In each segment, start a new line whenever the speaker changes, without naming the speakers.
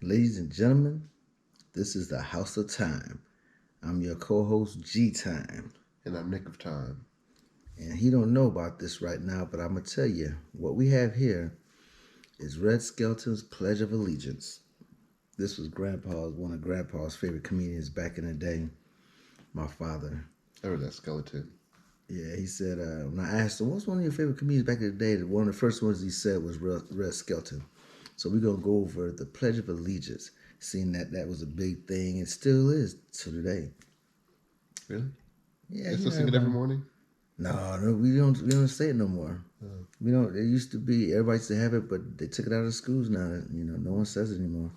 Ladies and gentlemen, this is the House of Time. I'm your co-host G Time,
And I'm Nick of Time.
and he don't know about this right now, but I'm gonna tell you what we have here is Red Skelton's Pledge of Allegiance. This was one of Grandpa's favorite comedians back in the day. My father.
I heard that skeleton.
Yeah, he said when I asked him what's one of your favorite comedians back in the day, one of the first ones he said was Red Skelton. So we're gonna go over the Pledge of Allegiance, seeing that was a big thing and still is to today.
Really?
Yeah,
You still sing it every morning?
No, we don't say it no more. We don't. It used to be everybody used to have it, but they took it out of the schools now. No one says it anymore.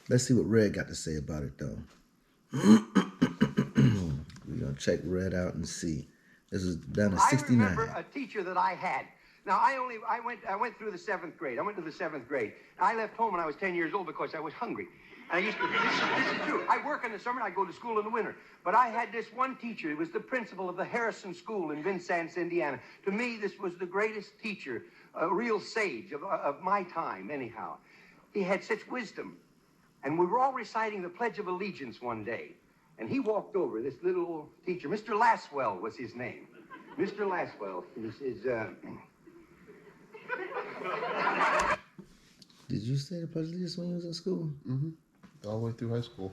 Let's see what Red got to say about it though. We're gonna check Red out and see. This is down to 69.
I remember a teacher that I had. Now I went through the seventh grade. I went to the seventh grade. I left home when I was 10 years old because I was hungry. And I used to. This is true. I work in the summer and I go to school in the winter. But I had this one teacher. He was the principal of the Harrison School in Vincennes, Indiana. To me, this was the greatest teacher, a real sage of my time. Anyhow, he had such wisdom. And we were all reciting the Pledge of Allegiance one day. And he walked over, this little old teacher. Mr. Laswell was his name. Mr. Laswell. He says,
Did you say the Pledge of Allegiance when you was in school?
Mm-hmm. All the way through high school.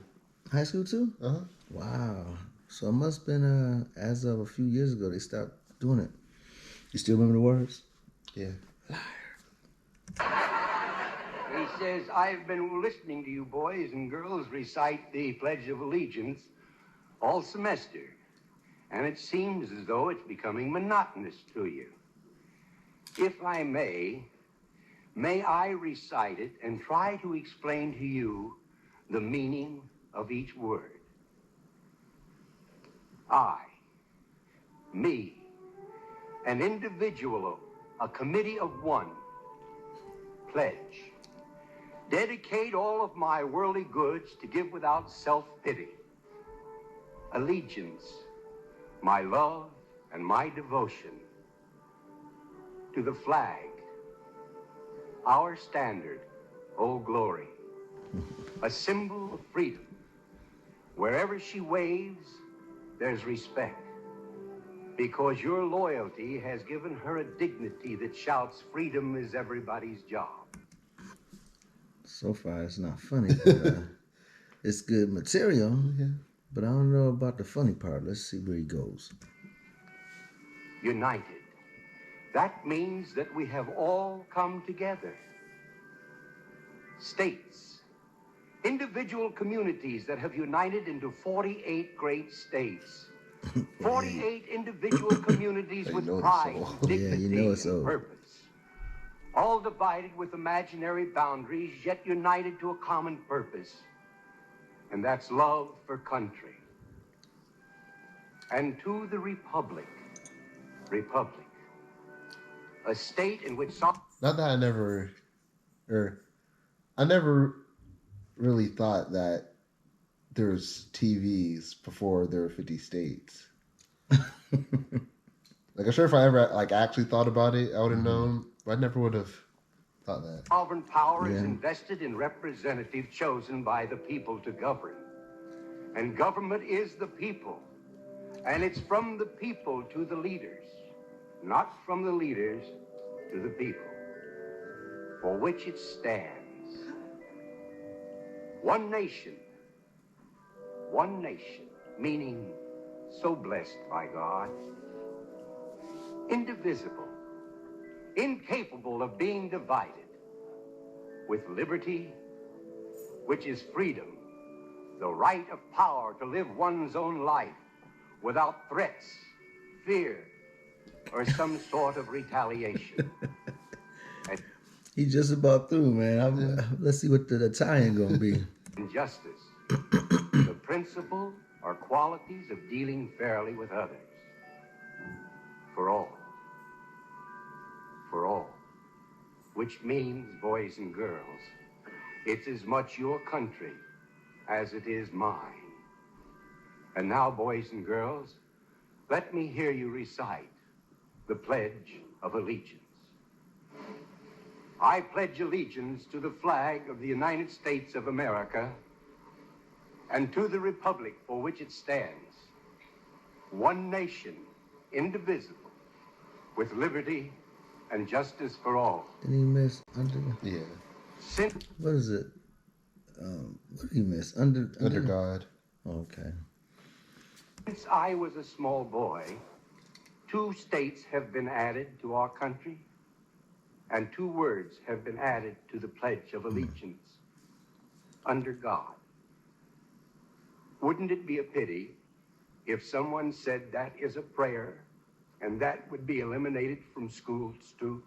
High school too?
Uh-huh.
Wow. So it must have been as of a few years ago they stopped doing it. You still remember the words?
Yeah.
he says, I've been listening to you boys and girls recite the Pledge of Allegiance all semester. And it seems as though it's becoming monotonous to you. If I may I recite it and try to explain to you the meaning of each word. I, me, an individual, a committee of one, pledge, dedicate all of my worldly goods to give without self-pity, allegiance, my love and my devotion to the flag, our standard, Old Glory, a symbol of freedom. Wherever she waves, there's respect, because your loyalty has given her a dignity that shouts, freedom is everybody's job.
So far, it's not funny, but it's good material.
Yeah.
But I don't know about the funny part. Let's see where he goes.
United. That means that we have all come together. States, individual communities that have united into 48 great states. 48 individual communities with pride, dignity, and purpose. All divided with imaginary boundaries, yet united to a common purpose. And that's love for country. And to the Republic, a state in which some...
Not that I never really thought that there's TVs before there were 50 states. I'm sure if I ever actually thought about it, I would have known, but I never would have thought that.
Sovereign power is invested in representatives chosen by the people to govern. And government is the people. And it's from the people to the leaders, not from the leaders to the people, for which it stands. One nation, meaning so blessed by God, indivisible, incapable of being divided, with liberty, which is freedom, the right of power to live one's own life without threats, fear, or some sort of retaliation.
He's just about through, man. Let's see what the tie-in gonna be.
Justice, the principle or qualities of dealing fairly with others. For all, which means, boys and girls, it's as much your country as it is mine. And now, boys and girls, let me hear you recite the Pledge of Allegiance. I pledge allegiance to the flag of the United States of America and to the republic for which it stands, one nation, indivisible, with liberty and justice for all.
Did he miss under?
Yeah.
Since
What is it? What did he miss?
Under God.
Okay.
I was a small boy, 2 states have been added to our country, and 2 words have been added to the Pledge of Allegiance. Under God. Wouldn't it be a pity if someone said that is a prayer and that would be eliminated from schools too?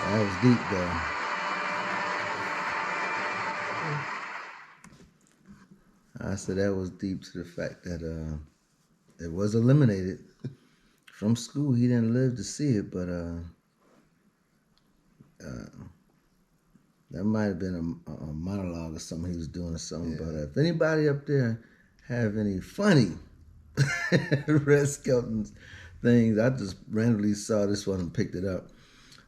That was deep, though. I said that was deep to the fact that it was eliminated from school. He didn't live to see it, but that might have been a monologue or something he was doing or something.
Yeah.
But if anybody up there have any funny Red Skelton's things, I just randomly saw this one and picked it up.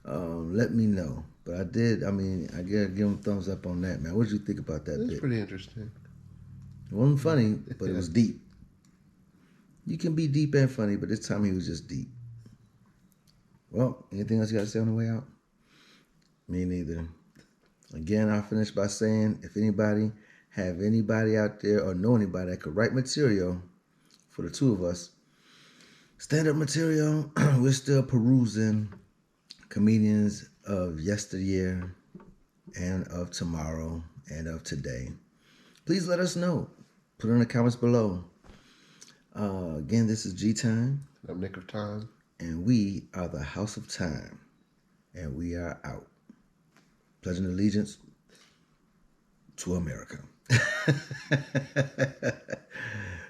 Let me know. But I did. I mean, I gotta give him thumbs up on that, man. What did you think about that
That's
bit?
pretty interesting.
It wasn't funny, but it was deep. You can be deep and funny, but this time he was just deep. Well, anything else you got to say on the way out? Me neither. Again, I'll finish by saying, if anybody have anybody out there or know anybody that could write material for the 2 of us, stand-up material, we're still perusing comedians of yesteryear and of tomorrow and of today. Please let us know. Put it in the comments below. Again, this is Tyme.
I'm Nick of Time.
And we are the House of Time. And we are out. Pledging allegiance to America.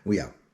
We out.